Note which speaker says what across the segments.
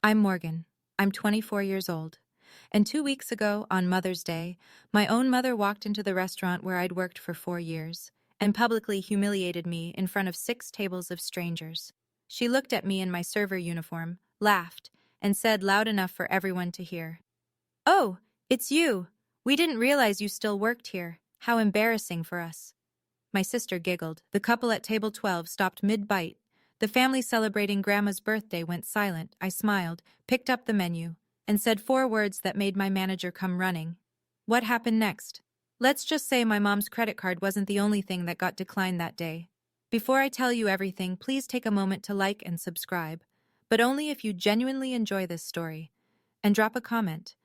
Speaker 1: I'm Morgan. I'm 24 years old. And 2 weeks ago, on Mother's Day, my own mother walked into the restaurant where I'd worked for 4 years and publicly humiliated me in front of 6 tables of strangers. She looked at me in my server uniform, laughed, and said loud enough for everyone to hear, "Oh, it's you. We didn't realize you still worked here. How embarrassing for us." My sister giggled. The couple at table 12 stopped mid-bite. The family celebrating Grandma's birthday went silent. I smiled, picked up the menu, and said 4 words that made my manager come running. What happened next? Let's just say my mom's credit card wasn't the only thing that got declined that day. Before I tell you everything, please take a moment to like and subscribe, but only if you genuinely enjoy this story. And drop a comment.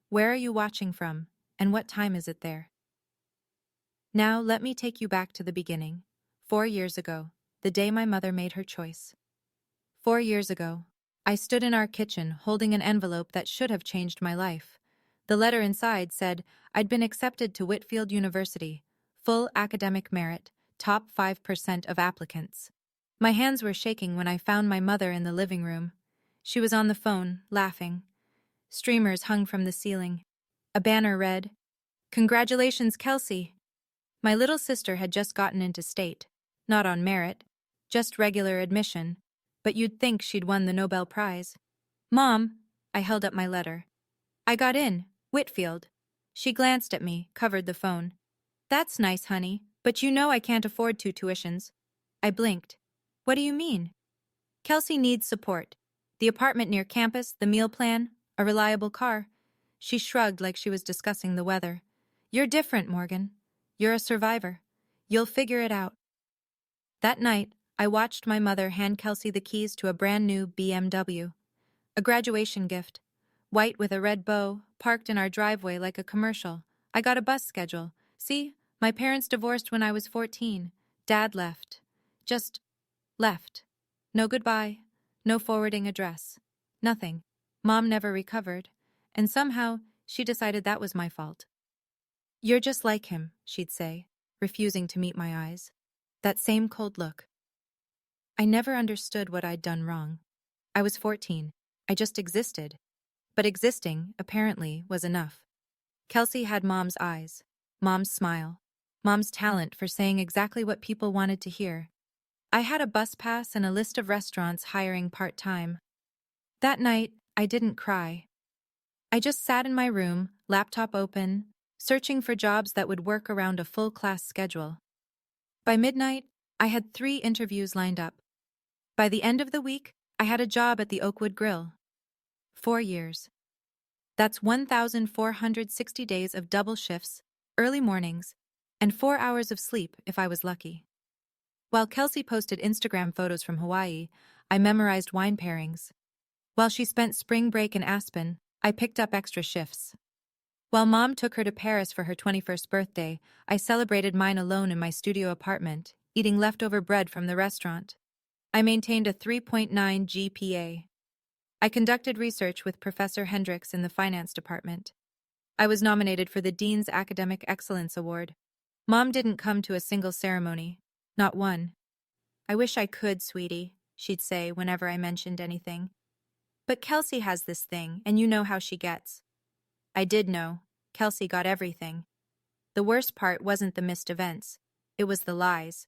Speaker 1: Where are you watching from, and what time is it there? Now, let me take you back to the beginning. 4 years ago, the day my mother made her choice. 4 years ago, I stood in our kitchen holding an envelope that should have changed my life. The letter inside said I'd been accepted to Whitfield University, full academic merit, top 5% of applicants. My hands were shaking when I found my mother in the living room. She was on the phone, laughing. Streamers hung from the ceiling. A banner read, "Congratulations, Kelsey." My little sister had just gotten into state, not on merit, just regular admission, but you'd think she'd won the Nobel Prize. "Mom," I held up my letter. "I got in, Whitfield." She glanced at me, covered the phone. "That's nice, honey, but you know I can't afford 2 tuitions." I blinked. "What do you mean?" "Kelsey needs support. The apartment near campus, the meal plan, a reliable car." She shrugged like she was discussing the weather. "You're different, Morgan. You're a survivor. You'll figure it out." That night, I watched my mother hand Kelsey the keys to a brand new BMW. A graduation gift. White with a red bow, parked in our driveway like a commercial. I got a bus schedule. See, my parents divorced when I was 14. Dad left. Just left. No goodbye. No forwarding address. Nothing. Mom never recovered. And somehow, she decided that was my fault. "You're just like him," she'd say, refusing to meet my eyes. That same cold look. I never understood what I'd done wrong. I was 14. I just existed. But existing, apparently, was enough. Kelsey had Mom's eyes, Mom's smile, Mom's talent for saying exactly what people wanted to hear. I had a bus pass and a list of restaurants hiring part-time. That night, I didn't cry. I just sat in my room, laptop open, searching for jobs that would work around a full-class schedule. By midnight, I had 3 interviews lined up. By the end of the week, I had a job at the Oakwood Grill. 4 years. That's 1,460 days of double shifts, early mornings, and 4 hours of sleep if I was lucky. While Kelsey posted Instagram photos from Hawaii, I memorized wine pairings. While she spent spring break in Aspen, I picked up extra shifts. While Mom took her to Paris for her 21st birthday, I celebrated mine alone in my studio apartment, eating leftover bread from the restaurant. I maintained a 3.9 GPA. I conducted research with Professor Hendricks in the finance department. I was nominated for the Dean's Academic Excellence Award. Mom didn't come to a single ceremony, not one. "I wish I could, sweetie," she'd say whenever I mentioned anything. "But Kelsey has this thing, and you know how she gets." I did know. Kelsey got everything. The worst part wasn't the missed events. It was the lies.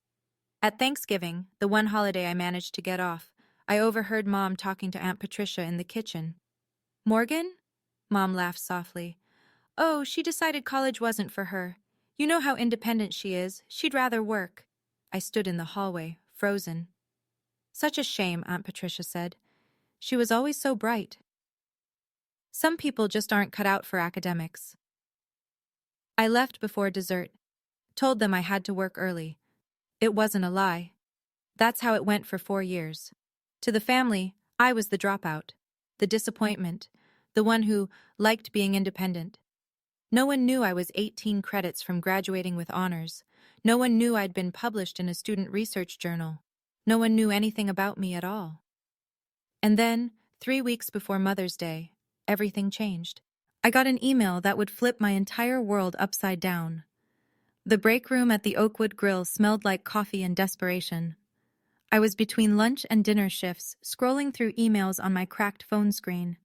Speaker 1: At Thanksgiving, the one holiday I managed to get off, I overheard Mom talking to Aunt Patricia in the kitchen. "Morgan?" Mom laughed softly. "Oh, she decided college wasn't for her. You know how independent she is. She'd rather work." I stood in the hallway, frozen. "Such a shame," Aunt Patricia said. "She was always so bright." Some people just aren't cut out for academics. I left before dessert. Told them I had to work early. It wasn't a lie. That's how it went for 4 years. To the family, I was the dropout, the disappointment, the one who liked being independent. No one knew I was 18 credits from graduating with honors. No one knew I'd been published in a student research journal. No one knew anything about me at all. And then, 3 weeks before Mother's Day, everything changed. I got an email that would flip my entire world upside down. The break room at the Oakwood Grill smelled like coffee and desperation. I was between lunch and dinner shifts, scrolling through emails on my cracked phone screen.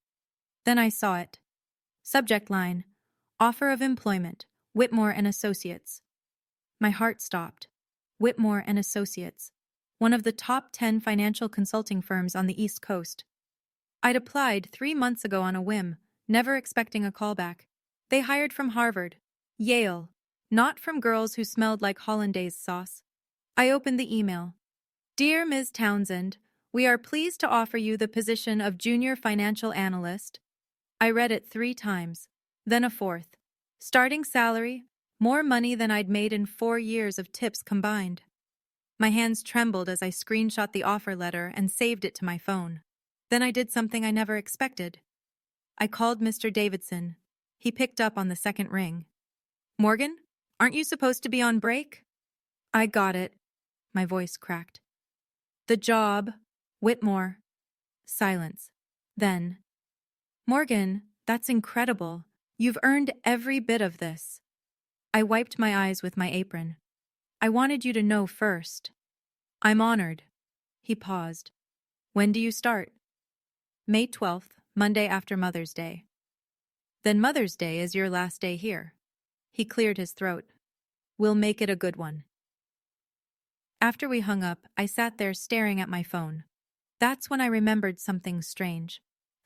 Speaker 1: Then I saw it. Subject line: Offer of employment, Whitmore and Associates. My heart stopped. Whitmore and Associates, one of the top 10 financial consulting firms on the East Coast. I'd applied 3 months ago on a whim, never expecting a callback. They hired from Harvard, Yale, not from girls who smelled like hollandaise sauce. I opened the email. Dear Ms. Townsend, we are pleased to offer you the position of Junior Financial Analyst. I read it 3 times, then a fourth. Starting salary, more money than I'd made in 4 years of tips combined. My hands trembled as I screenshot the offer letter and saved it to my phone. Then I did something I never expected. I called Mr. Davidson. He picked up on the second ring. Morgan, aren't you supposed to be on break? I got it. My voice cracked. The job, Whitmore. Silence. Then, Morgan, that's incredible. You've earned every bit of this. I wiped my eyes with my apron. I wanted you to know first. I'm honored. He paused. When do you start? May 12th, Monday after Mother's Day. Then Mother's Day is your last day here. He cleared his throat. We'll make it a good one. After we hung up, I sat there staring at my phone. That's when I remembered something strange.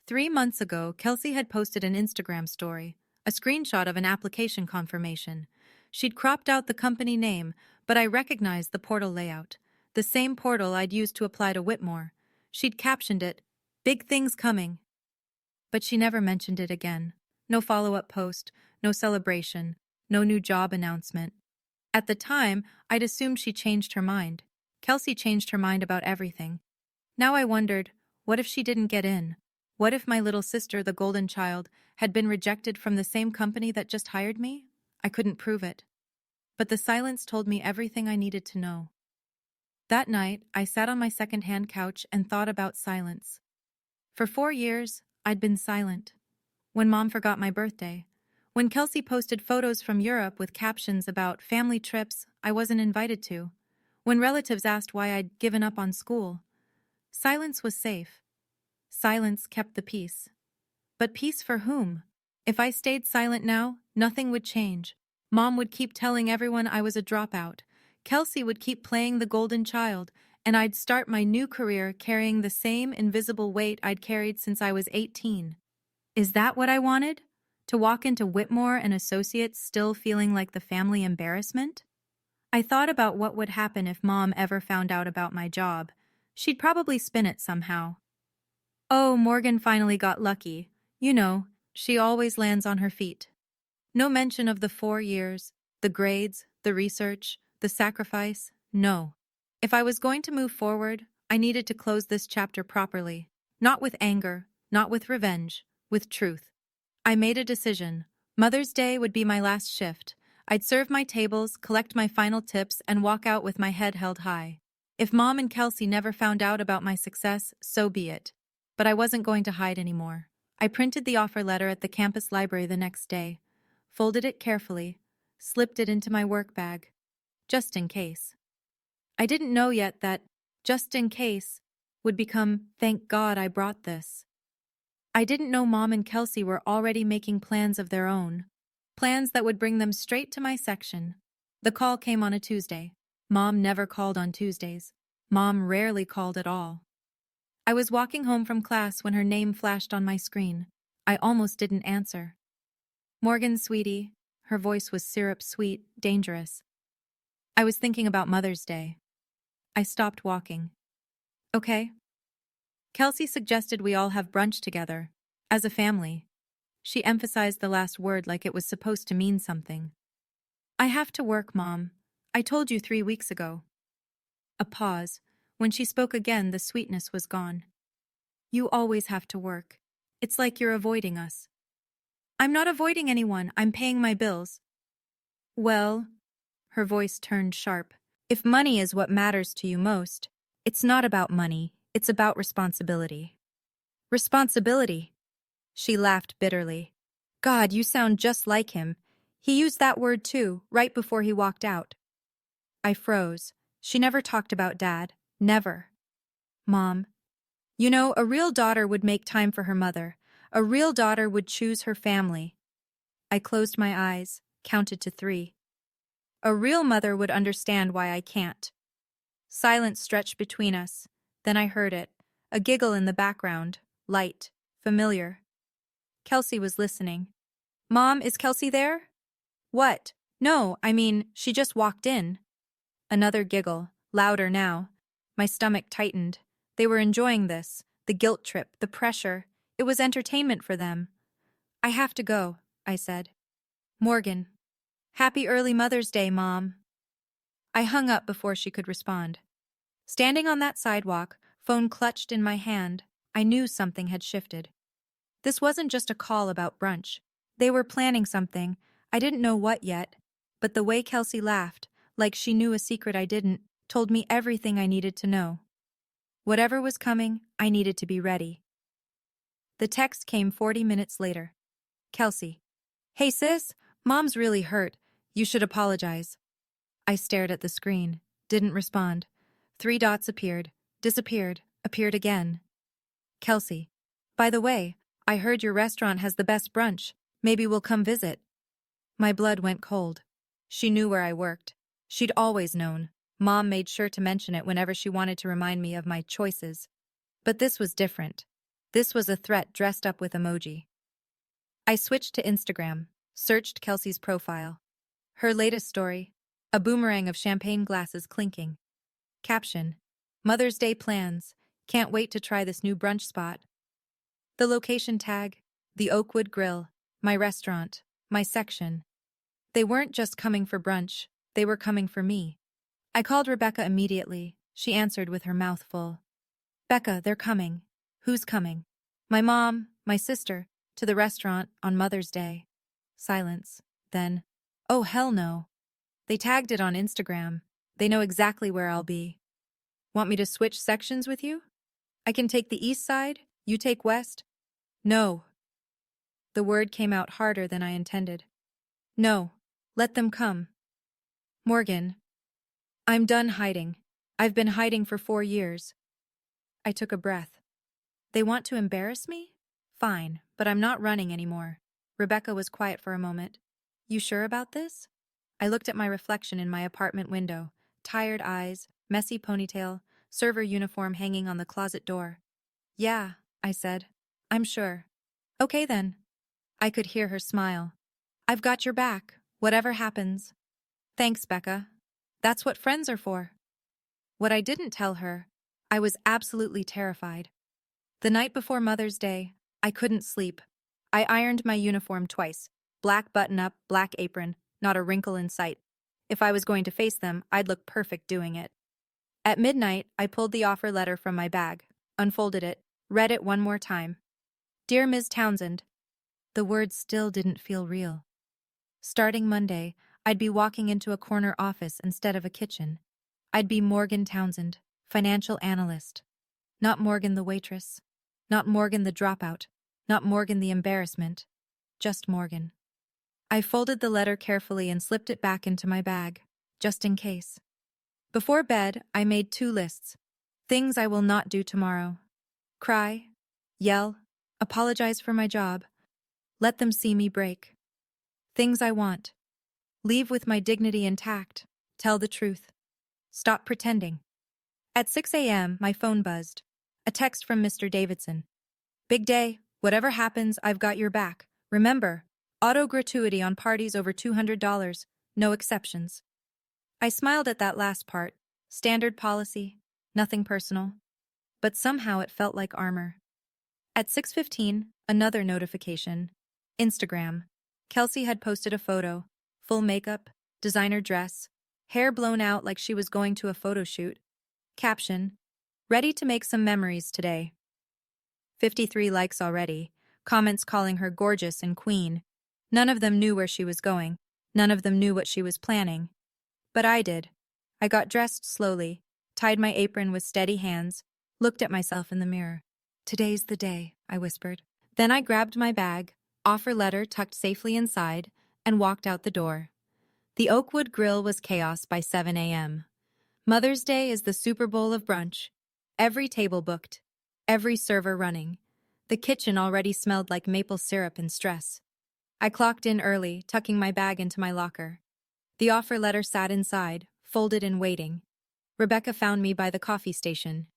Speaker 1: 3 months ago, Kelsey had posted an Instagram story, a screenshot of an application confirmation. She'd cropped out the company name, but I recognized the portal layout, the same portal I'd used to apply to Whitmore. She'd captioned it, "Big things coming." But she never mentioned it again. No follow-up post, no celebration, no new job announcement. At the time, I'd assumed she changed her mind. Kelsey changed her mind about everything. Now I wondered, what if she didn't get in? What if my little sister, the golden child, had been rejected from the same company that just hired me? I couldn't prove it. But the silence told me everything I needed to know. That night, I sat on my second-hand couch and thought about silence. For 4 years, I'd been silent. When Mom forgot my birthday, when Kelsey posted photos from Europe with captions about family trips I wasn't invited to, when relatives asked why I'd given up on school. Silence was safe. Silence kept the peace. But peace for whom? If I stayed silent now, nothing would change. Mom would keep telling everyone I was a dropout. Kelsey would keep playing the golden child, and I'd start my new career carrying the same invisible weight I'd carried since I was 18. Is that what I wanted? To walk into Whitmore and Associates still feeling like the family embarrassment? I thought about what would happen if Mom ever found out about my job. She'd probably spin it somehow. Oh, Morgan finally got lucky. You know, she always lands on her feet. No mention of the 4 years, the grades, the research, the sacrifice, no. If I was going to move forward, I needed to close this chapter properly. Not with anger, not with revenge, with truth. I made a decision. Mother's Day would be my last shift. I'd serve my tables, collect my final tips, and walk out with my head held high. If Mom and Kelsey never found out about my success, so be it. But I wasn't going to hide anymore. I printed the offer letter at the campus library the next day, folded it carefully, slipped it into my work bag, just in case. I didn't know yet that, just in case, would become, thank God I brought this. I didn't know Mom and Kelsey were already making plans of their own, plans that would bring them straight to my section. The call came on a Tuesday. Mom never called on Tuesdays. Mom rarely called at all. I was walking home from class when her name flashed on my screen. I almost didn't answer. Morgan, sweetie. Her voice was syrup sweet, dangerous. I was thinking about Mother's Day. I stopped walking. Okay. Kelsey suggested we all have brunch together, as a family. She emphasized the last word like it was supposed to mean something. I have to work, Mom. I told you 3 weeks ago. A pause. When she spoke again, the sweetness was gone. You always have to work. It's like you're avoiding us. I'm not avoiding anyone. I'm paying my bills. Well, her voice turned sharp. If money is what matters to you most, it's not about money. It's about responsibility. Responsibility. She laughed bitterly. God, you sound just like him. He used that word too, right before he walked out. I froze. She never talked about Dad. Never. Mom. You know, a real daughter would make time for her mother. A real daughter would choose her family. I closed my eyes, counted to 3. A real mother would understand why I can't. Silence stretched between us. Then I heard it. A giggle in the background. Light. Familiar. Kelsey was listening. Mom, is Kelsey there? What? No, I mean, she just walked in. Another giggle, louder now. My stomach tightened. They were enjoying this. The guilt trip, the pressure. It was entertainment for them. I have to go, I said. Morgan. Happy early Mother's Day, Mom. I hung up before she could respond. Standing on that sidewalk, phone clutched in my hand, I knew something had shifted. This wasn't just a call about brunch. They were planning something. I didn't know what yet, but the way Kelsey laughed, like she knew a secret I didn't, told me everything I needed to know. Whatever was coming, I needed to be ready. The text came 40 minutes later. Kelsey. Hey sis, Mom's really hurt. You should apologize. I stared at the screen, didn't respond. 3 dots appeared, disappeared, appeared again. Kelsey. By the way, I heard your restaurant has the best brunch. Maybe we'll come visit. My blood went cold. She knew where I worked. She'd always known. Mom made sure to mention it whenever she wanted to remind me of my choices. But this was different. This was a threat dressed up with emoji. I switched to Instagram, searched Kelsey's profile. Her latest story, a boomerang of champagne glasses clinking. Caption, Mother's Day plans. Can't wait to try this new brunch spot. The location tag, the Oakwood Grill, my restaurant, my section. They weren't just coming for brunch, they were coming for me. I called Rebecca immediately. She answered with her mouth full. Becca, they're coming. Who's coming? My mom, my sister, to the restaurant on Mother's Day. Silence. Then, oh hell no. They tagged it on Instagram. They know exactly where I'll be. Want me to switch sections with you? I can take the east side, you take west? No. The word came out harder than I intended. No, let them come. Morgan. I'm done hiding. I've been hiding for 4 years. I took a breath. They want to embarrass me? Fine, but I'm not running anymore. Rebecca was quiet for a moment. You sure about this? I looked at my reflection in my apartment window. Tired eyes, messy ponytail, server uniform hanging on the closet door. Yeah, I said. I'm sure. Okay then. I could hear her smile. I've got your back, whatever happens. Thanks, Becca. That's what friends are for. What I didn't tell her, I was absolutely terrified. The night before Mother's Day, I couldn't sleep. I ironed my uniform twice. Black button-up, black apron, not a wrinkle in sight. If I was going to face them, I'd look perfect doing it. At midnight, I pulled the offer letter from my bag, unfolded it, read it one more time. Dear Ms. Townsend. The words still didn't feel real. Starting Monday, I'd be walking into a corner office instead of a kitchen. I'd be Morgan Townsend, financial analyst. Not Morgan the waitress. Not Morgan the dropout. Not Morgan the embarrassment. Just Morgan. I folded the letter carefully and slipped it back into my bag, just in case. Before bed, I made 2 lists. Things I will not do tomorrow. Cry, yell, apologize for my job. Let them see me break. Things I want. Leave with my dignity intact. Tell the truth. Stop pretending. At 6 a.m., my phone buzzed. A text from Mr. Davidson. Big day. Whatever happens, I've got your back. Remember, auto gratuity on parties over $200. No exceptions. I smiled at that last part. Standard policy. Nothing personal. But somehow it felt like armor. At 6:15, another notification. Instagram. Kelsey had posted a photo. Full makeup, designer dress, hair blown out like she was going to a photo shoot. Caption, ready to make some memories today. 53 likes already, comments calling her gorgeous and queen. None of them knew where she was going. None of them knew what she was planning. But I did. I got dressed slowly, tied my apron with steady hands, looked at myself in the mirror. Today's the day, I whispered. Then I grabbed my bag, offer letter tucked safely inside, and walked out the door. The Oakwood Grill was chaos by 7 a.m. Mother's Day is the Super Bowl of brunch. Every table booked. Every server running. The kitchen already smelled like maple syrup and stress. I clocked in early, tucking my bag into my locker. The offer letter sat inside, folded and waiting. Rebecca found me by the coffee station.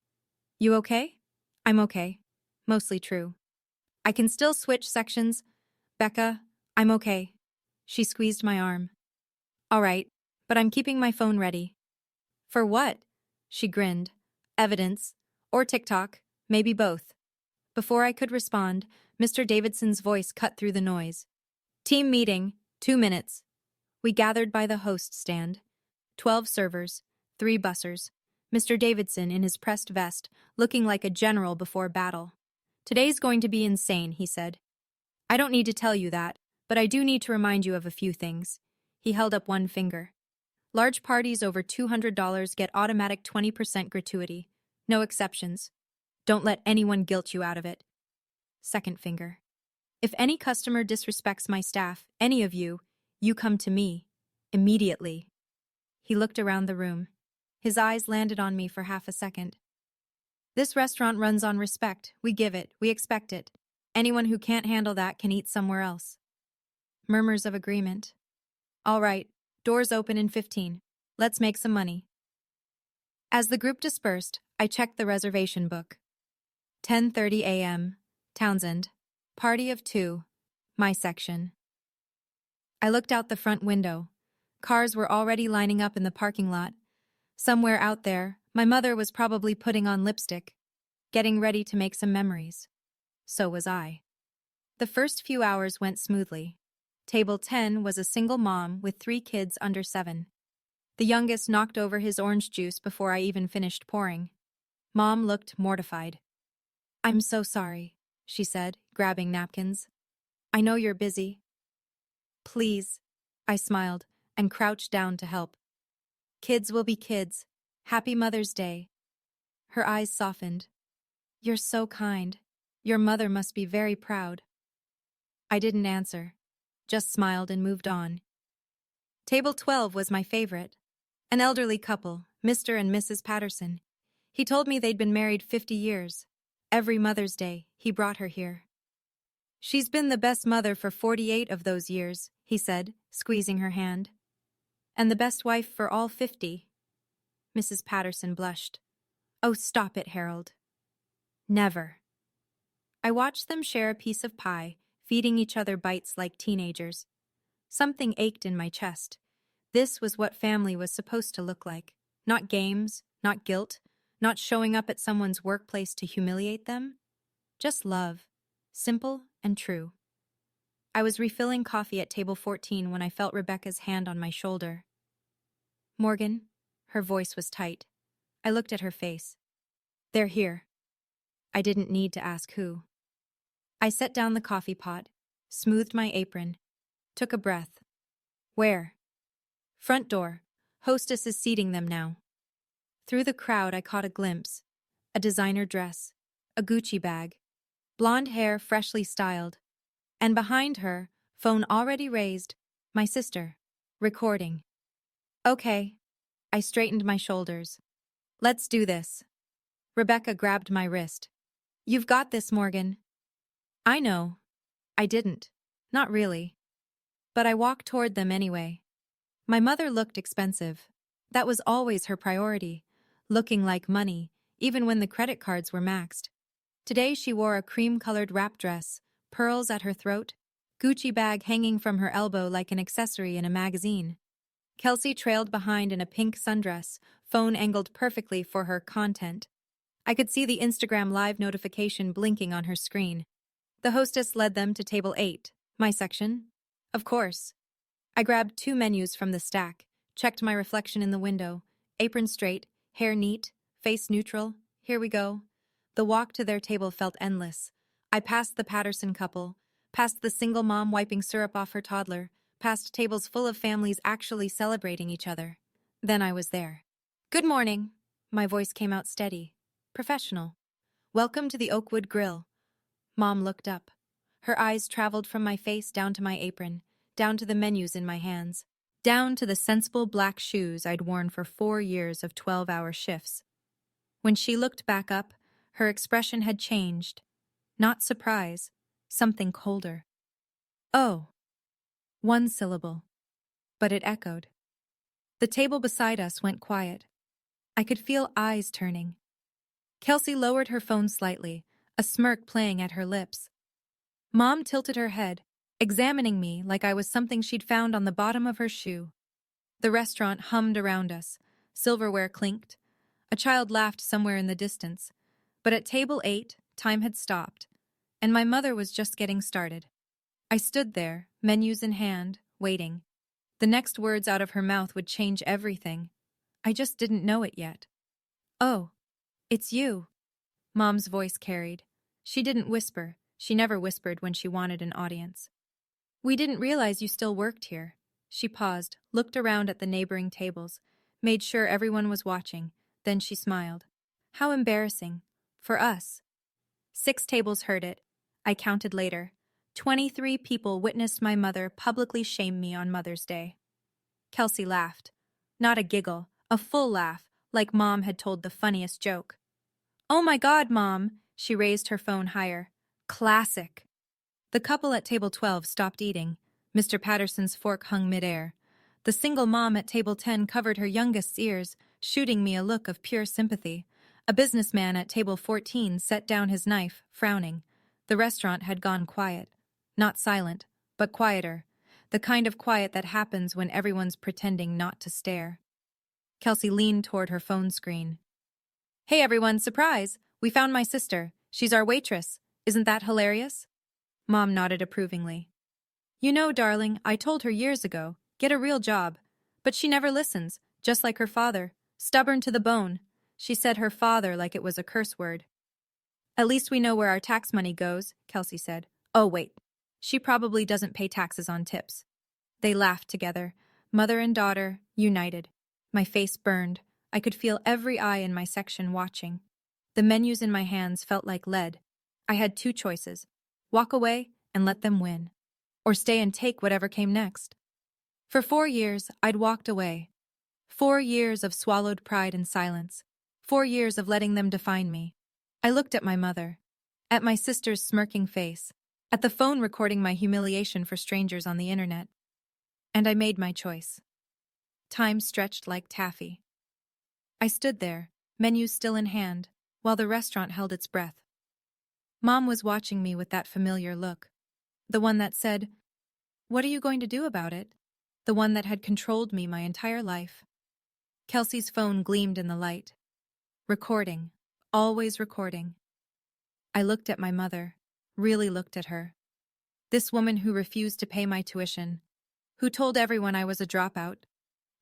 Speaker 1: You okay? I'm okay. Mostly true. I can still switch sections. Becca, I'm okay. She squeezed my arm. All right, but I'm keeping my phone ready. For what? She grinned. Evidence. Or TikTok. Maybe both. Before I could respond, Mr. Davidson's voice cut through the noise. Team meeting, 2 minutes. We gathered by the host stand. 12 servers, 3 bussers. Mr. Davidson in his pressed vest, looking like a general before battle. Today's going to be insane, he said. I don't need to tell you that, but I do need to remind you of a few things. He held up one finger. Large parties over $200 get automatic 20% gratuity. No exceptions. Don't let anyone guilt you out of it. Second finger. If any customer disrespects my staff, any of you, you come to me. Immediately. He looked around the room. His eyes landed on me for half a second. This restaurant runs on respect. We give it. We expect it. Anyone who can't handle that can eat somewhere else. Murmurs of agreement. All right, doors open in 15. Let's make some money. As the group dispersed, I checked the reservation book. 10:30 a.m. Townsend. Party of 2. My section. I looked out the front window. Cars were already lining up in the parking lot. Somewhere out there, my mother was probably putting on lipstick, getting ready to make some memories. So was I. The first few hours went smoothly. Table 10 was a single mom with 3 kids under 7. The youngest knocked over his orange juice before I even finished pouring. Mom looked mortified. I'm so sorry, she said, grabbing napkins. I know you're busy. Please, I smiled and crouched down to help. Kids will be kids. Happy Mother's Day. Her eyes softened. You're so kind. Your mother must be very proud. I didn't answer, just smiled and moved on. Table 12 was my favorite. An elderly couple, Mr. and Mrs. Patterson. He told me they'd been married 50 years. Every Mother's Day, he brought her here. She's been the best mother for 48 of those years, he said, squeezing her hand. And the best wife for all 50. Mrs. Patterson blushed. Oh, stop it, Harold. Never. I watched them share a piece of pie, feeding each other bites like teenagers. Something ached in my chest. This was what family was supposed to look like. Not games, not guilt, not showing up at someone's workplace to humiliate them. Just love. Simple and true. I was refilling coffee at table 14 when I felt Rebecca's hand on my shoulder. Morgan? Her voice was tight. I looked at her face. They're here. I didn't need to ask who. I set down the coffee pot, smoothed my apron, took a breath. Where? Front door. Hostess is seating them now. Through the crowd I caught a glimpse. A designer dress, a Gucci bag, blonde hair freshly styled, and behind her, phone already raised, my sister, recording. Okay. I straightened my shoulders. Let's do this. Rebecca grabbed my wrist. You've got this, Morgan. I know. I didn't. Not really. But I walked toward them anyway. My mother looked expensive. That was always her priority, looking like money, even when the credit cards were maxed. Today she wore a cream-colored wrap dress, pearls at her throat, Gucci bag hanging from her elbow like an accessory in a magazine. Kelsey trailed behind in a pink sundress, phone angled perfectly for her content. I could see the Instagram Live notification blinking on her screen. The hostess led them to table 8, my section. Of course. I grabbed 2 menus from the stack, checked my reflection in the window, apron straight, hair neat, face neutral. Here we go. The walk to their table felt endless. I passed the Patterson couple, past the single mom wiping syrup off her toddler, past tables full of families actually celebrating each other. Then I was there. Good morning. My voice came out steady, professional. Welcome to the Oakwood Grill. Mom looked up. Her eyes traveled from my face down to my apron, down to the menus in my hands, down to the sensible black shoes I'd worn for 4 years of 12-hour shifts. When she looked back up, her expression had changed. Not surprise, something colder. Oh, one syllable. But it echoed. The table beside us went quiet. I could feel eyes turning. Kelsey lowered her phone slightly, a smirk playing at her lips. Mom tilted her head, examining me like I was something she'd found on the bottom of her shoe. The restaurant hummed around us. Silverware clinked. A child laughed somewhere in the distance. But at table 8, time had stopped, and my mother was just getting started. I stood there, menus in hand, waiting. The next words out of her mouth would change everything. I just didn't know it yet. "Oh, it's you," Mom's voice carried. She didn't whisper. She never whispered when she wanted an audience. "We didn't realize you still worked here." She paused, looked around at the neighboring tables, made sure everyone was watching, then she smiled. "How embarrassing. For us." 6 tables heard it. I counted later. 23 people witnessed my mother publicly shame me on Mother's Day. Kelsey laughed. Not a giggle, a full laugh, like Mom had told the funniest joke. "Oh my God, Mom!" She raised her phone higher. "Classic." The couple at table 12 stopped eating. Mr. Patterson's fork hung midair. The single mom at table 10 covered her youngest's ears, shooting me a look of pure sympathy. A businessman at table 14 set down his knife, frowning. The restaurant had gone quiet. Not silent, but quieter. The kind of quiet that happens when everyone's pretending not to stare. Kelsey leaned toward her phone screen. "Hey everyone, surprise! We found my sister. She's our waitress. Isn't that hilarious?" Mom nodded approvingly. "You know, darling, I told her years ago, get a real job. But she never listens, just like her father. Stubborn to the bone." She said her father like it was a curse word. "At least we know where our tax money goes," Kelsey said. "Oh, wait. She probably doesn't pay taxes on tips." They laughed together, mother and daughter, united. My face burned. I could feel every eye in my section watching. The menus in my hands felt like lead. I had 2 choices: walk away and let them win, or stay and take whatever came next. For 4 years, I'd walked away. 4 years of swallowed pride and silence. 4 years of letting them define me. I looked at my mother, at my sister's smirking face, at the phone recording my humiliation for strangers on the internet. And I made my choice. Time stretched like taffy. I stood there, menus still in hand, while the restaurant held its breath. Mom was watching me with that familiar look. The one that said, "What are you going to do about it?" The one that had controlled me my entire life. Kelsey's phone gleamed in the light. Recording. Always recording. I looked at my mother. Really looked at her. This woman who refused to pay my tuition. Who told everyone I was a dropout.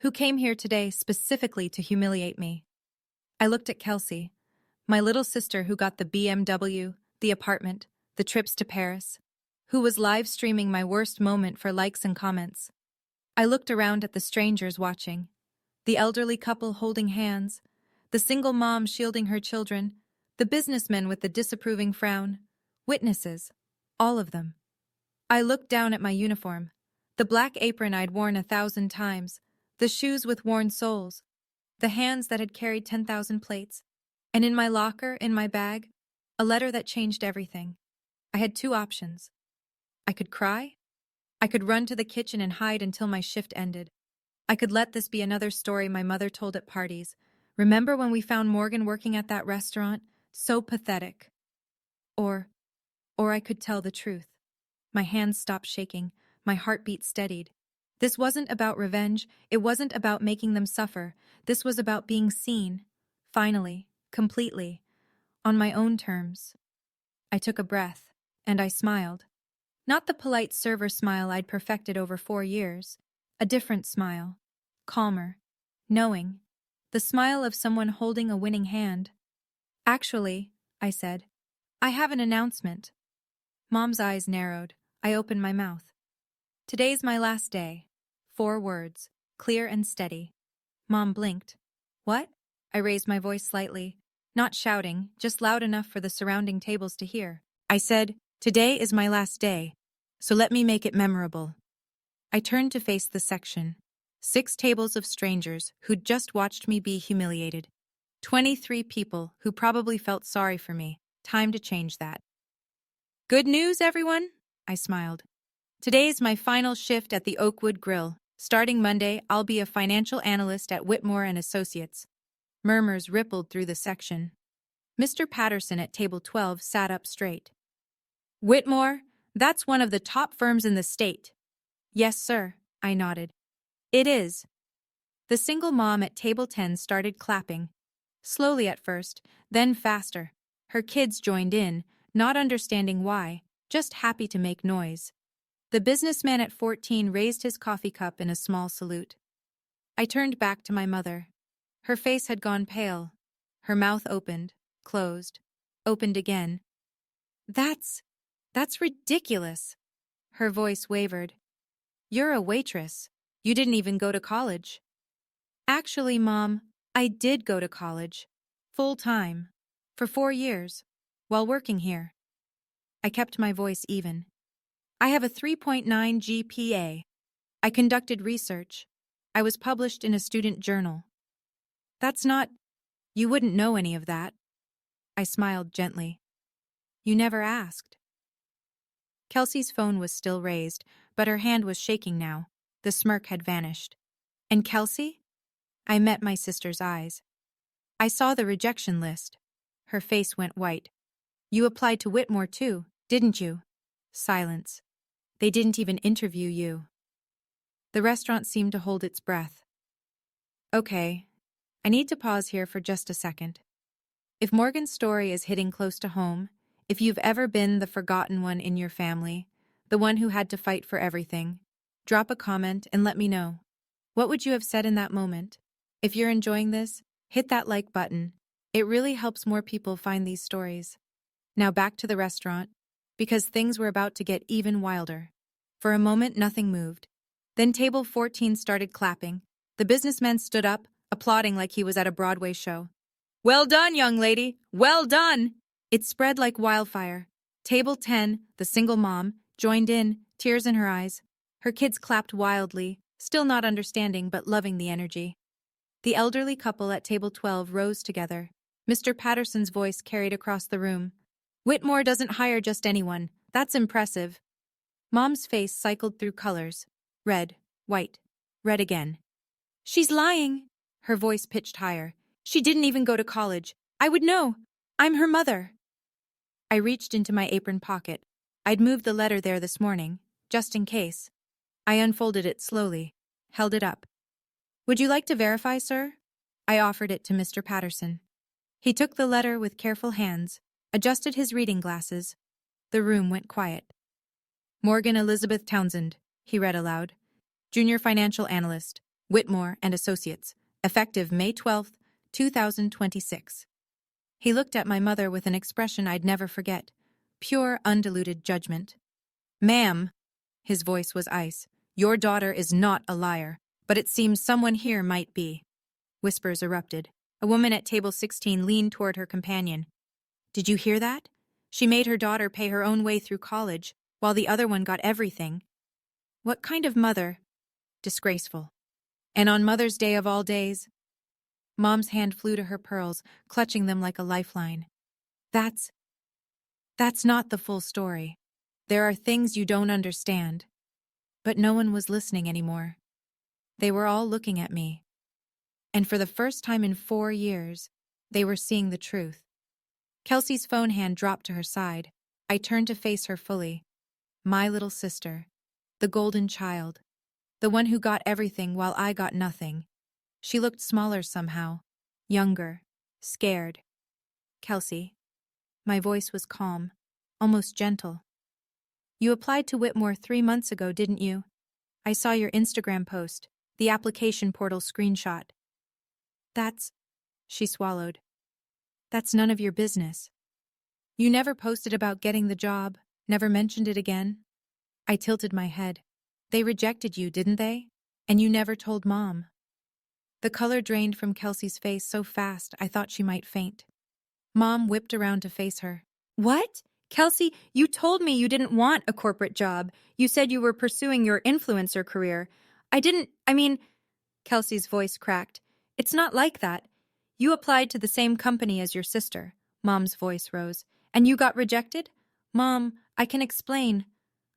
Speaker 1: Who came here today specifically to humiliate me. I looked at Kelsey, my little sister who got the BMW, the apartment, the trips to Paris, who was live streaming my worst moment for likes and comments. I looked around at the strangers watching, the elderly couple holding hands, the single mom shielding her children, the businessmen with the disapproving frown, witnesses, all of them. I looked down at my uniform, the black apron I'd worn 1,000 times, the shoes with worn soles, the hands that had carried 10,000 plates, and in my locker, in my bag, a letter that changed everything. I had 2 options. I could cry. I could run to the kitchen and hide until my shift ended. I could let this be another story my mother told at parties. "Remember when we found Morgan working at that restaurant? So pathetic." Or I could tell the truth. My hands stopped shaking. My heartbeat steadied. This wasn't about revenge. It wasn't about making them suffer. This was about being seen. Finally. Completely. On my own terms. I took a breath, and I smiled. Not the polite server smile I'd perfected over 4 years. A different smile. Calmer. Knowing. The smile of someone holding a winning hand. "Actually," I said, "I have an announcement." Mom's eyes narrowed. I opened my mouth. "Today's my last day." 4 words, clear and steady. Mom blinked. "What?" I raised my voice slightly, not shouting, just loud enough for the surrounding tables to hear. I said, "Today is my last day, so let me make it memorable." I turned to face the section. 6 tables of strangers who'd just watched me be humiliated. 23 people who probably felt sorry for me. Time to change that. Good news, everyone? I smiled. Today's my final shift at the Oakwood Grill. Starting Monday, I'll be a financial analyst at Whitmore and Associates. Murmurs rippled through the section. Mr. Patterson at table 12 sat up straight. Whitmore? That's one of the top firms in the state. Yes, sir, I nodded. It is. The single mom at table 10 started clapping. Slowly at first, then faster. Her kids joined in, not understanding why, just happy to make noise. The businessman at 14 raised his coffee cup in a small salute. I turned back to my mother. Her face had gone pale. Her mouth opened, closed, opened again. That's ridiculous. Her voice wavered. You're a waitress. You didn't even go to college. Actually, Mom, I did go to college. Full time. For 4 years. While working here. I kept my voice even. I have a 3.9 GPA. I conducted research. I was published in a student journal. That's not... You wouldn't know any of that. I smiled gently. You never asked. Kelsey's phone was still raised, but her hand was shaking now. The smirk had vanished. And Kelsey? I met my sister's eyes. I saw the rejection list. Her face went white. You applied to Whitmore too, didn't you? Silence. They didn't even interview you. The restaurant seemed to hold its breath. Okay, I need to pause here for just a second. If Morgan's story is hitting close to home, if you've ever been the forgotten one in your family, the one who had to fight for everything, drop a comment and let me know. What would you have said in that moment? If you're enjoying this, hit that like button. It really helps more people find these stories. Now back to the restaurant, because things were about to get even wilder. For a moment, nothing moved. Then table 14 started clapping. The businessman stood up, applauding like he was at a Broadway show. Well done, young lady! Well done! It spread like wildfire. Table 10, the single mom, joined in, tears in her eyes. Her kids clapped wildly, still not understanding but loving the energy. The elderly couple at table 12 rose together. Mr. Patterson's voice carried across the room. Whitmore doesn't hire just anyone. That's impressive. Mom's face cycled through colors. Red, white, red again. She's lying. Her voice pitched higher. She didn't even go to college. I would know. I'm her mother. I reached into my apron pocket. I'd moved the letter there this morning, just in case. I unfolded it slowly, held it up. Would you like to verify, sir? I offered it to Mr. Patterson. He took the letter with careful hands, adjusted his reading glasses. The room went quiet. Morgan Elizabeth Townsend, he read aloud. Junior Financial Analyst, Whitmore and Associates, effective May 12, 2026. He looked at my mother with an expression I'd never forget. Pure, undiluted judgment. Ma'am, his voice was ice, your daughter is not a liar, but it seems someone here might be. Whispers erupted. A woman at table 16 leaned toward her companion. Did you hear that? She made her daughter pay her own way through college, while the other one got everything. What kind of mother? Disgraceful. And on Mother's Day of all days? Mom's hand flew to her pearls, clutching them like a lifeline. That's not the full story. There are things you don't understand. But no one was listening anymore. They were all looking at me. And for the first time in 4 years, they were seeing the truth. Kelsey's phone hand dropped to her side. I turned to face her fully. My little sister. The golden child. The one who got everything while I got nothing. She looked smaller somehow. Younger. Scared. Kelsey. My voice was calm. Almost gentle. You applied to Whitmore 3 months ago, didn't you? I saw your Instagram post. The application portal screenshot. She swallowed. That's none of your business. You never posted about getting the job, never mentioned it again? I tilted my head. They rejected you, didn't they? And you never told Mom. The color drained from Kelsey's face so fast I thought she might faint. Mom whipped around to face her. What? Kelsey, you told me you didn't want a corporate job. You said you were pursuing your influencer career. Kelsey's voice cracked. It's not like that. You applied to the same company as your sister. Mom's voice rose. And you got rejected? Mom, I can explain.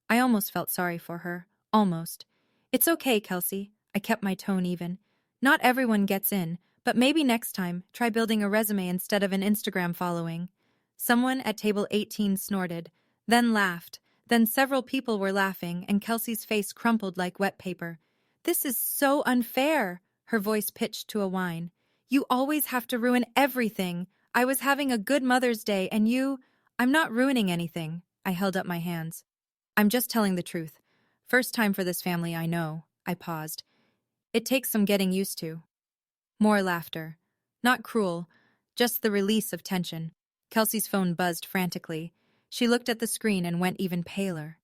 Speaker 1: I almost felt sorry for her. Almost. It's okay, Kelsey. I kept my tone even. Not everyone gets in, but maybe next time, try building a resume instead of an Instagram following. Someone at table 18 snorted, then laughed. Then several people were laughing, and Kelsey's face crumpled like wet paper. This is so unfair, her voice pitched to a whine. You always have to ruin everything. I was having a good Mother's Day, and you... I'm not ruining anything. I held up my hands. I'm just telling the truth. First time for this family, I know. I paused. It takes some getting used to. More laughter. Not cruel, just the release of tension. Kelsey's phone buzzed frantically. She looked at the screen and went even paler.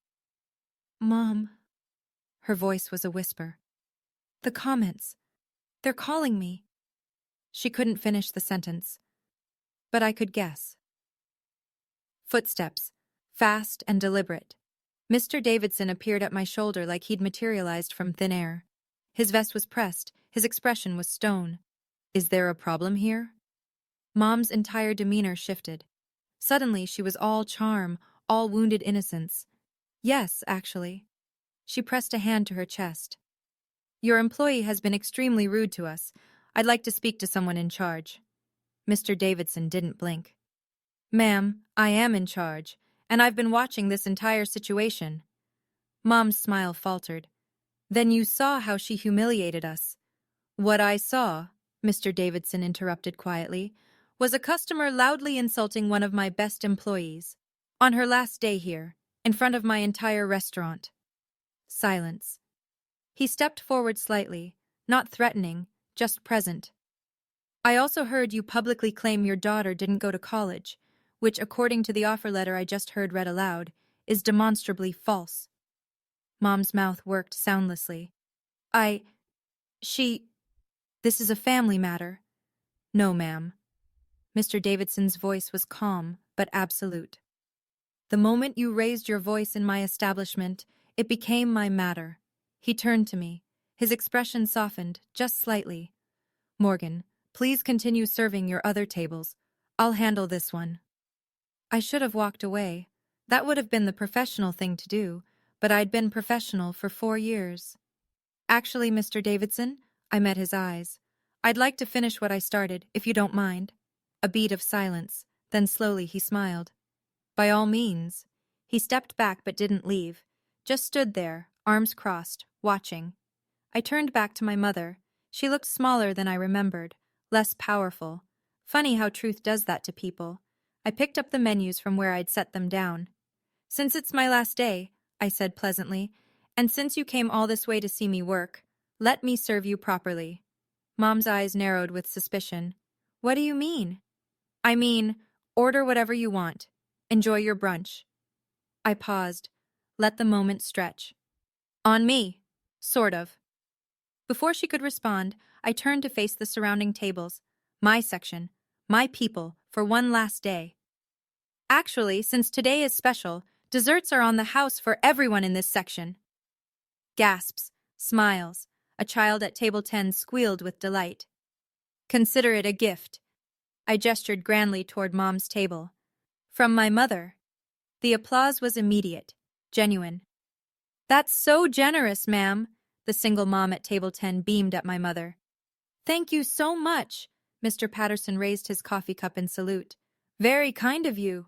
Speaker 1: Mom. Her voice was a whisper. The comments. They're calling me. She couldn't finish the sentence. But I could guess. Footsteps. Fast and deliberate. Mr. Davidson appeared at my shoulder like he'd materialized from thin air. His vest was pressed, his expression was stone. Is there a problem here? Mom's entire demeanor shifted. Suddenly she was all charm, all wounded innocence. Yes, actually. She pressed a hand to her chest. Your employee has been extremely rude to us. I'd like to speak to someone in charge. Mr. Davidson didn't blink. Ma'am, I am in charge, and I've been watching this entire situation. Mom's smile faltered. Then you saw how she humiliated us. What I saw, Mr. Davidson interrupted quietly, was a customer loudly insulting one of my best employees. On her last day here, in front of my entire restaurant. Silence. He stepped forward slightly, not threatening, just present. I also heard you publicly claim your daughter didn't go to college, which, according to the offer letter I just heard read aloud, is demonstrably false. Mom's mouth worked soundlessly. This is a family matter. No, ma'am. Mr. Davidson's voice was calm, but absolute. The moment you raised your voice in my establishment, it became my matter. He turned to me. His expression softened, just slightly. Morgan, please continue serving your other tables. I'll handle this one. I should have walked away. That would have been the professional thing to do, but I'd been professional for 4 years. Actually, Mr. Davidson, I met his eyes. I'd like to finish what I started, if you don't mind. A beat of silence, then slowly he smiled. By all means. He stepped back but didn't leave. Just stood there, arms crossed, watching. I turned back to my mother. She looked smaller than I remembered, less powerful. Funny how truth does that to people. I picked up the menus from where I'd set them down. Since it's my last day, I said pleasantly, and since you came all this way to see me work, let me serve you properly. Mom's eyes narrowed with suspicion. What do you mean? I mean, order whatever you want. Enjoy your brunch. I paused. Let the moment stretch. On me. Sort of. Before she could respond, I turned to face the surrounding tables. My section. My people, for one last day. Actually, since today is special, desserts are on the house for everyone in this section. Gasps. Smiles. A child at table 10 squealed with delight. Consider it a gift. I gestured grandly toward Mom's table. From my mother. The applause was immediate, genuine. That's so generous, ma'am. The single mom at table 10 beamed at my mother. Thank you so much. Mr. Patterson raised his coffee cup in salute. Very kind of you.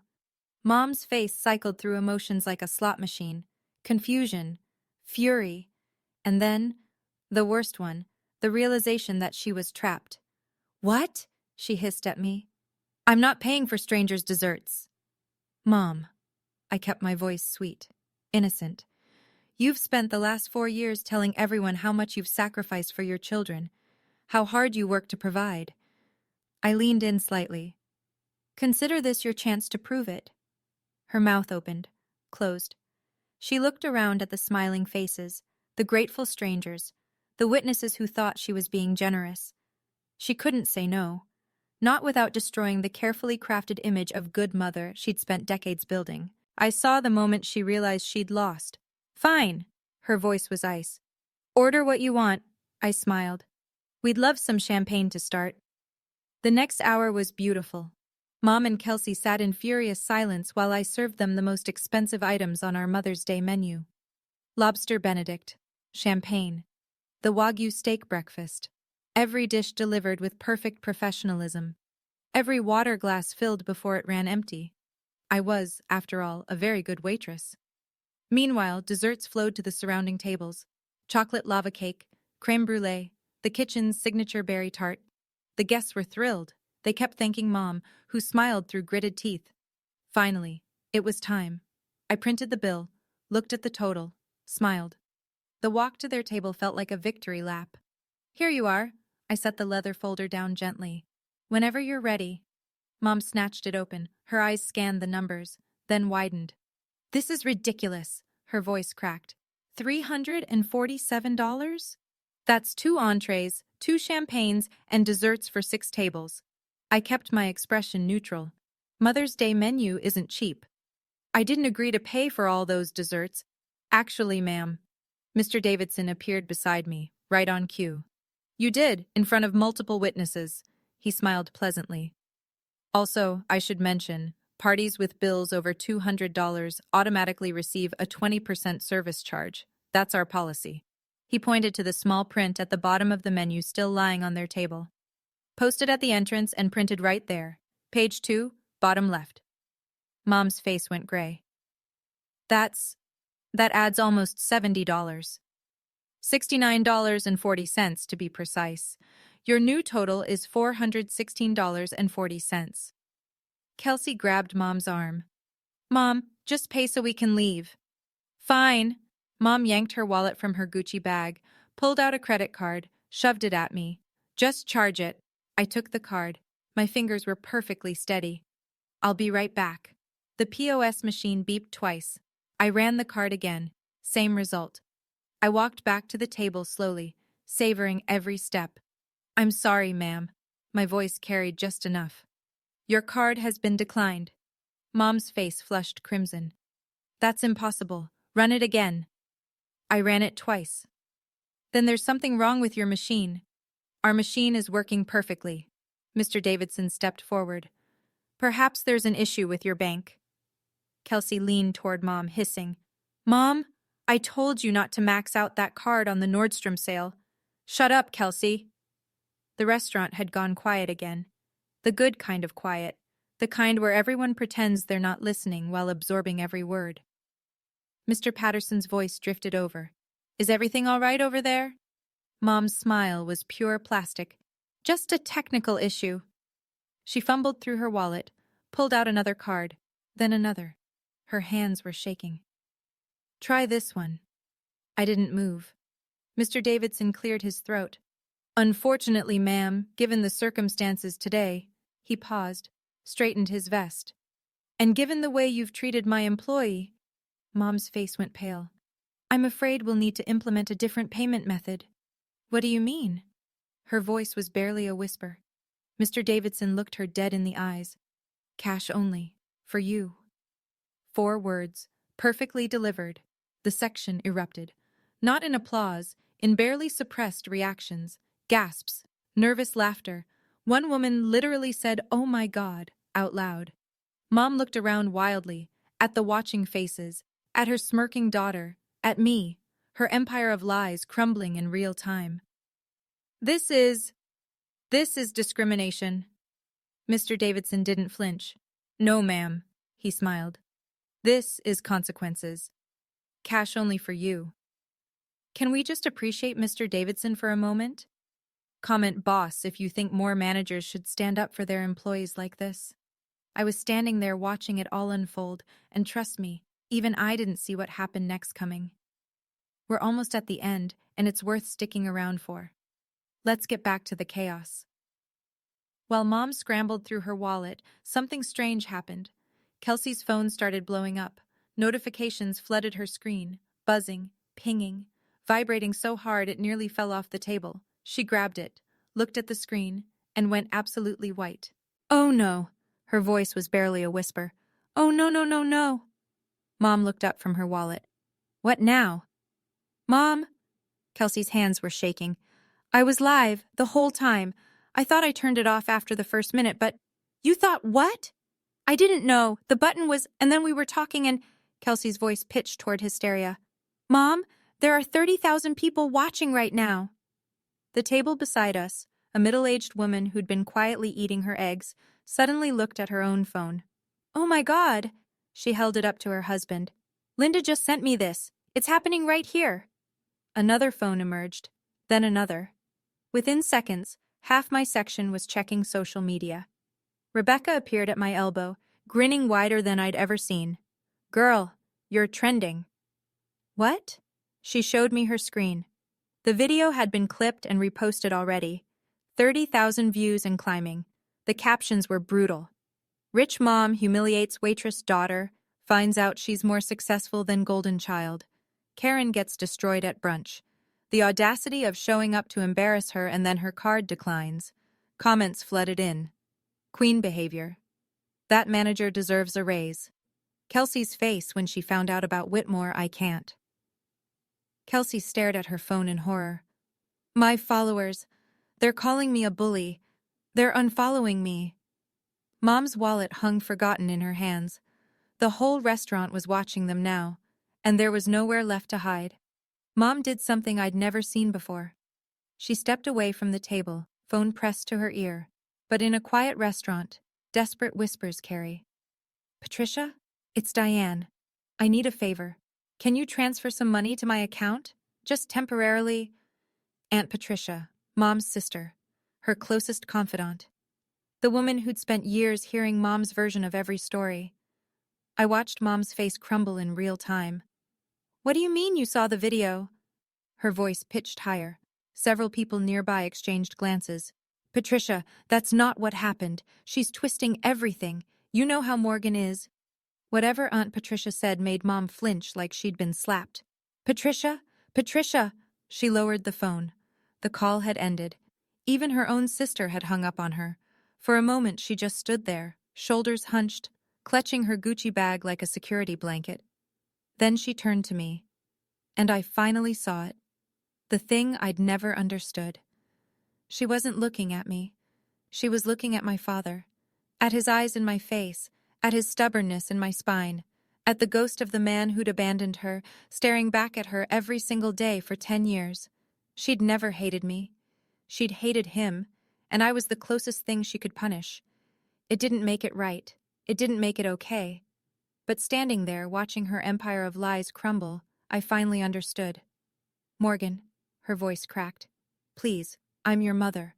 Speaker 1: Mom's face cycled through emotions like a slot machine. Confusion, fury, and then, the worst one, the realization that she was trapped. What? She hissed at me. I'm not paying for strangers' desserts. Mom. I kept my voice sweet, innocent. You've spent the last 4 years telling everyone how much you've sacrificed for your children, how hard you work to provide. I leaned in slightly. Consider this your chance to prove it. Her mouth opened, closed. She looked around at the smiling faces, the grateful strangers, the witnesses who thought she was being generous. She couldn't say no, not without destroying the carefully crafted image of good mother she'd spent decades building. I saw the moment she realized she'd lost. Fine. Her voice was ice. Order what you want. I smiled. We'd love some champagne to start. The next hour was beautiful. Mom and Kelsey sat in furious silence while I served them the most expensive items on our Mother's Day menu. Lobster Benedict, champagne, the Wagyu steak breakfast. Every dish delivered with perfect professionalism. Every water glass filled before it ran empty. I was, after all, a very good waitress. Meanwhile, desserts flowed to the surrounding tables. Chocolate lava cake, creme brulee, the kitchen's signature berry tart. The guests were thrilled. They kept thanking Mom, who smiled through gritted teeth. Finally, it was time. I printed the bill, looked at the total, smiled. The walk to their table felt like a victory lap. Here you are. I set the leather folder down gently. Whenever you're ready. Mom snatched it open. Her eyes scanned the numbers, then widened. This is ridiculous, her voice cracked. $347? That's 2 entrees, 2 champagnes, and desserts for 6 tables. I kept my expression neutral. Mother's Day menu isn't cheap. I didn't agree to pay for all those desserts. Actually, ma'am. Mr. Davidson appeared beside me, right on cue. You did, in front of multiple witnesses. He smiled pleasantly. Also, I should mention, parties with bills over $200 automatically receive a 20% service charge. That's our policy. He pointed to the small print at the bottom of the menu still lying on their table. Posted at the entrance and printed right there. Page 2, bottom left. Mom's face went gray. That adds almost $70. $69.40 to be precise. Your new total is $416.40. Kelsey grabbed Mom's arm. Mom, just pay so we can leave. Fine. Mom yanked her wallet from her Gucci bag, pulled out a credit card, shoved it at me. Just charge it. I took the card. My fingers were perfectly steady. I'll be right back. The POS machine beeped twice. I ran the card again. Same result. I walked back to the table slowly, savoring every step. I'm sorry, ma'am. My voice carried just enough. Your card has been declined. Mom's face flushed crimson. That's impossible. Run it again. I ran it twice. Then there's something wrong with your machine. Our machine is working perfectly. Mr. Davidson stepped forward. Perhaps there's an issue with your bank. Kelsey leaned toward Mom, hissing. Mom, I told you not to max out that card on the Nordstrom sale. Shut up, Kelsey. The restaurant had gone quiet again. The good kind of quiet. The kind where everyone pretends they're not listening while absorbing every word. Mr. Patterson's voice drifted over. Is everything all right over there? Mom's smile was pure plastic. Just a technical issue. She fumbled through her wallet, pulled out another card, then another. Her hands were shaking. Try this one. I didn't move. Mr. Davidson cleared his throat. Unfortunately, ma'am, given the circumstances today, he paused, straightened his vest. And given the way you've treated my employee, Mom's face went pale. I'm afraid we'll need to implement a different payment method. What do you mean? Her voice was barely a whisper. Mr. Davidson looked her dead in the eyes. Cash only. For you. 4 words, perfectly delivered. The section erupted. Not in applause, in barely suppressed reactions, gasps, nervous laughter. One woman literally said, "Oh my God," out loud. Mom looked around wildly, at the watching faces, at her smirking daughter, at me, her empire of lies crumbling in real time. This is discrimination. Mr. Davidson didn't flinch. No, ma'am, he smiled. This is consequences. Cash only for you. Can we just appreciate Mr. Davidson for a moment? Comment boss if you think more managers should stand up for their employees like this. I was standing there watching it all unfold, and trust me, even I didn't see what happened next coming. We're almost at the end, and it's worth sticking around for. Let's get back to the chaos. While Mom scrambled through her wallet, something strange happened. Kelsey's phone started blowing up. Notifications flooded her screen, buzzing, pinging, vibrating so hard it nearly fell off the table. She grabbed it, looked at the screen, and went absolutely white. Oh no! Her voice was barely a whisper. Oh no, no, no, no! Mom looked up from her wallet. What now? Mom? Kelsey's hands were shaking. I was live, the whole time. I thought I turned it off after the first minute, but you thought what? I didn't know. The button was, and then we were talking and Kelsey's voice pitched toward hysteria. Mom, there are 30,000 people watching right now. The table beside us, a middle-aged woman who'd been quietly eating her eggs, suddenly looked at her own phone. Oh my God! She held it up to her husband. Linda just sent me this. It's happening right here. Another phone emerged, then another. Within seconds, half my section was checking social media. Rebecca appeared at my elbow, grinning wider than I'd ever seen. Girl, you're trending. What? She showed me her screen. The video had been clipped and reposted already. 30,000 views and climbing. The captions were brutal. Rich mom humiliates waitress daughter, finds out she's more successful than golden child. Karen gets destroyed at brunch. The audacity of showing up to embarrass her and then her card declines. Comments flooded in. Queen behavior. That manager deserves a raise. Kelsey's face when she found out about Whitmore, I can't. Kelsey stared at her phone in horror. My followers. They're calling me a bully. They're unfollowing me. Mom's wallet hung forgotten in her hands. The whole restaurant was watching them now, and there was nowhere left to hide. Mom did something I'd never seen before. She stepped away from the table, phone pressed to her ear. But in a quiet restaurant, desperate whispers carry. Patricia? It's Diane. I need a favor. Can you transfer some money to my account? Just temporarily. Aunt Patricia, Mom's sister, her closest confidant. The woman who'd spent years hearing Mom's version of every story. I watched Mom's face crumble in real time. What do you mean you saw the video? Her voice pitched higher. Several people nearby exchanged glances. Patricia, that's not what happened. She's twisting everything. You know how Morgan is. Whatever Aunt Patricia said made Mom flinch like she'd been slapped. Patricia? Patricia! She lowered the phone. The call had ended. Even her own sister had hung up on her. For a moment she just stood there, shoulders hunched, clutching her Gucci bag like a security blanket. Then she turned to me. And I finally saw it. The thing I'd never understood. She wasn't looking at me. She was looking at my father. At his eyes in my face, at his stubbornness in my spine, at the ghost of the man who'd abandoned her, staring back at her every single day for 10 years. She'd never hated me. She'd hated him, and I was the closest thing she could punish. It didn't make it right. It didn't make it okay. But standing there, watching her empire of lies crumble, I finally understood. Morgan, her voice cracked. Please, I'm your mother.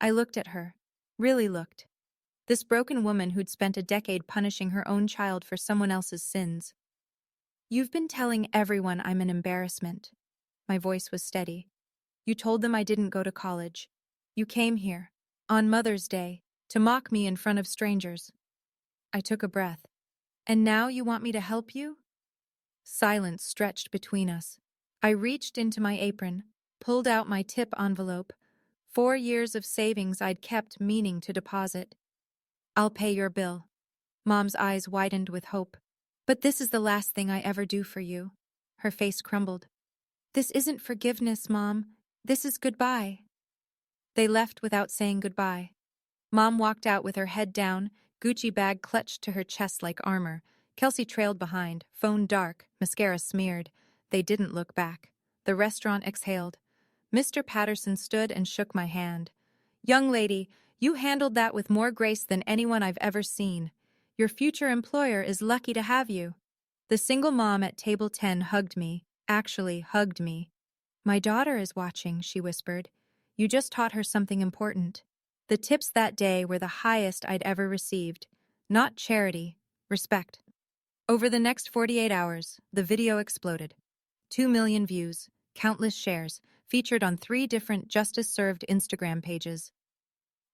Speaker 1: I looked at her. Really looked. This broken woman who'd spent a decade punishing her own child for someone else's sins. You've been telling everyone I'm an embarrassment. My voice was steady. You told them I didn't go to college. You came here, on Mother's Day, to mock me in front of strangers. I took a breath. And now you want me to help you? Silence stretched between us. I reached into my apron, pulled out my tip envelope. 4 years of savings I'd kept meaning to deposit. I'll pay your bill. Mom's eyes widened with hope. But this is the last thing I ever do for you. Her face crumbled. This isn't forgiveness, Mom. This is goodbye. They left without saying goodbye. Mom walked out with her head down, Gucci bag clutched to her chest like armor. Kelsey trailed behind, phone dark, mascara smeared. They didn't look back. The restaurant exhaled. Mr. Patterson stood and shook my hand. Young lady, you handled that with more grace than anyone I've ever seen. Your future employer is lucky to have you. The single mom at table 10 hugged me, actually hugged me. My daughter is watching, she whispered. You just taught her something important. The tips that day were the highest I'd ever received. Not charity, respect. Over the next 48 hours, the video exploded. 2 million views, countless shares, featured on 3 different justice-served Instagram pages.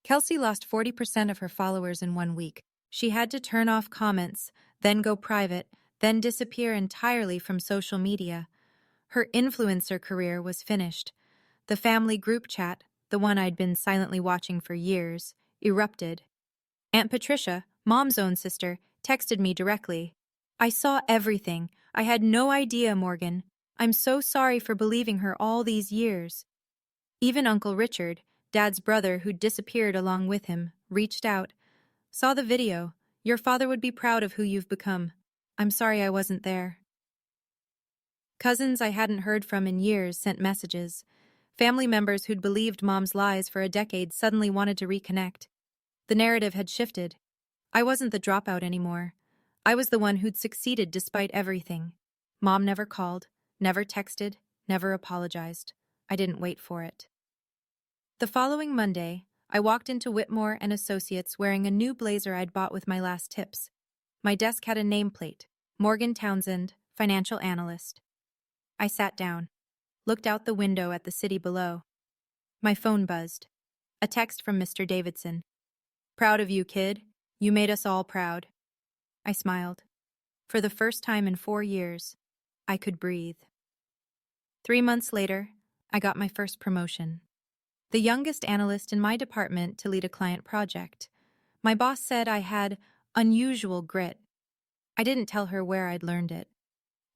Speaker 1: Kelsey lost 40% of her followers in 1 week. She had to turn off comments, then go private, then disappear entirely from social media. Her influencer career was finished. The family group chat, the one I'd been silently watching for years, erupted. Aunt Patricia, Mom's own sister, texted me directly. I saw everything. I had no idea, Morgan. I'm so sorry for believing her all these years. Even Uncle Richard, Dad's brother, who'd disappeared along with him, reached out. Saw the video. Your father would be proud of who you've become. I'm sorry I wasn't there. Cousins I hadn't heard from in years sent messages. Family members who'd believed Mom's lies for a decade suddenly wanted to reconnect. The narrative had shifted. I wasn't the dropout anymore. I was the one who'd succeeded despite everything. Mom never called, never texted, never apologized. I didn't wait for it. The following Monday, I walked into Whitmore and Associates wearing a new blazer I'd bought with my last tips. My desk had a nameplate, Morgan Townsend, financial analyst. I sat down, looked out the window at the city below. My phone buzzed. A text from Mr. Davidson. Proud of you, kid. You made us all proud. I smiled. For the first time in 4 years, I could breathe. 3 months later, I got my first promotion. The youngest analyst in my department to lead a client project. My boss said I had unusual grit. I didn't tell her where I'd learned it.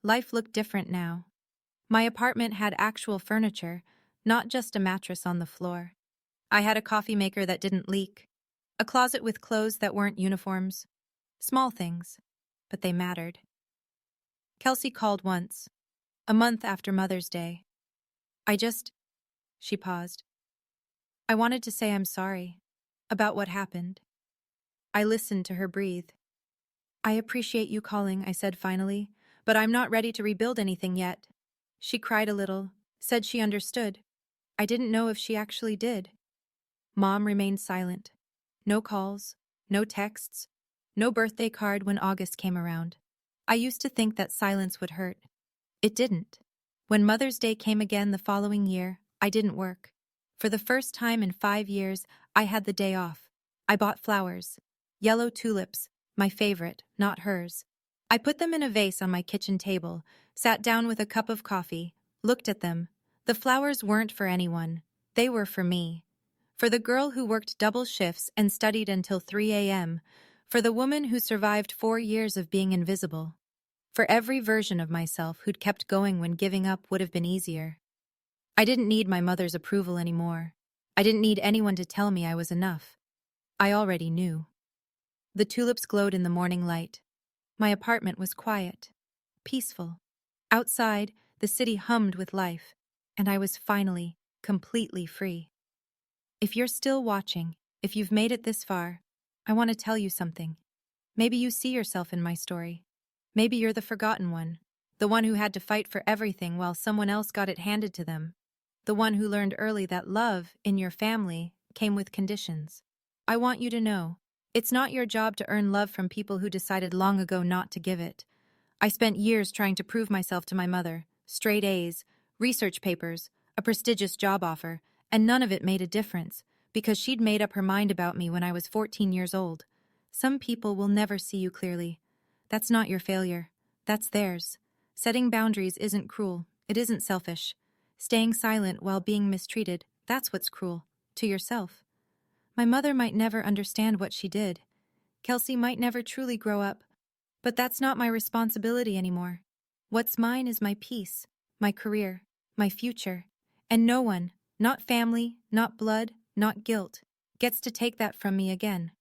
Speaker 1: Life looked different now. My apartment had actual furniture, not just a mattress on the floor. I had a coffee maker that didn't leak, a closet with clothes that weren't uniforms. Small things, but they mattered. Kelsey called once, a month after Mother's Day. She paused. I wanted to say I'm sorry about what happened. I listened to her breathe. I appreciate you calling, I said finally, but I'm not ready to rebuild anything yet. She cried a little, said she understood. I didn't know if she actually did. Mom remained silent. No calls, no texts, no birthday card when August came around. I used to think that silence would hurt. It didn't. When Mother's Day came again the following year, I didn't work. For the first time in 5 years, I had the day off. I bought flowers. Yellow tulips, my favorite, not hers. I put them in a vase on my kitchen table, sat down with a cup of coffee, looked at them. The flowers weren't for anyone. They were for me. For the girl who worked double shifts and studied until 3 a.m., for the woman who survived 4 years of being invisible, for every version of myself who'd kept going when giving up would have been easier. I didn't need my mother's approval anymore. I didn't need anyone to tell me I was enough. I already knew. The tulips glowed in the morning light. My apartment was quiet, peaceful. Outside, the city hummed with life, and I was finally, completely free. If you're still watching, if you've made it this far, I want to tell you something. Maybe you see yourself in my story. Maybe you're the forgotten one, the one who had to fight for everything while someone else got it handed to them, the one who learned early that love, in your family, came with conditions. I want you to know, it's not your job to earn love from people who decided long ago not to give it. I spent years trying to prove myself to my mother, straight A's, research papers, a prestigious job offer, and none of it made a difference, because she'd made up her mind about me when I was 14 years old. Some people will never see you clearly. That's not your failure. That's theirs. Setting boundaries isn't cruel. It isn't selfish. Staying silent while being mistreated, that's what's cruel. To yourself. My mother might never understand what she did. Kelsey might never truly grow up. But that's not my responsibility anymore. What's mine is my peace, my career, my future. And no one, not family, not blood, not guilt, gets to take that from me again.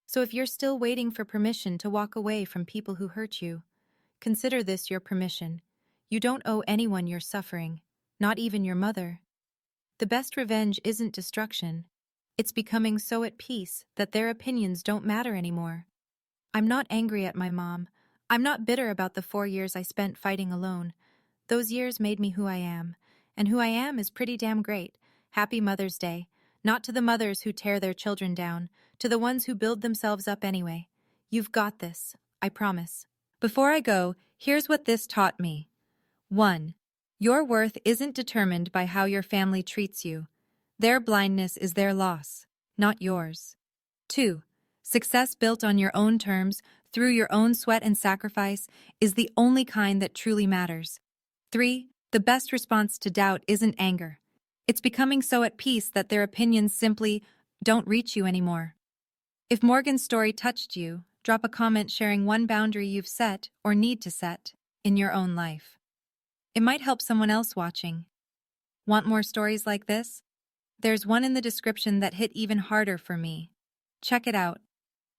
Speaker 1: So if you're still waiting for permission to walk away from people who hurt you, consider this your permission. You don't owe anyone your suffering, not even your mother. The best revenge isn't destruction. It's becoming so at peace that their opinions don't matter anymore. I'm not angry at my mom. I'm not bitter about the 4 years I spent fighting alone. Those years made me who I am, and who I am is pretty damn great. Happy Mother's Day. Not to the mothers who tear their children down, to the ones who build themselves up anyway. You've got this, I promise. Before I go, here's what this taught me. 1. Your worth isn't determined by how your family treats you. Their blindness is their loss, not yours. 2. Success built on your own terms, through your own sweat and sacrifice, is the only kind that truly matters. 3. The best response to doubt isn't anger. It's becoming so at peace that their opinions simply don't reach you anymore. If Morgan's story touched you, drop a comment sharing one boundary you've set or need to set in your own life. It might help someone else watching. Want more stories like this? There's one in the description that hit even harder for me. Check it out.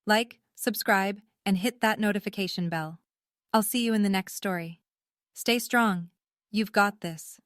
Speaker 1: Like, subscribe, and hit that notification bell. I'll see you in the next story. Stay strong. You've got this.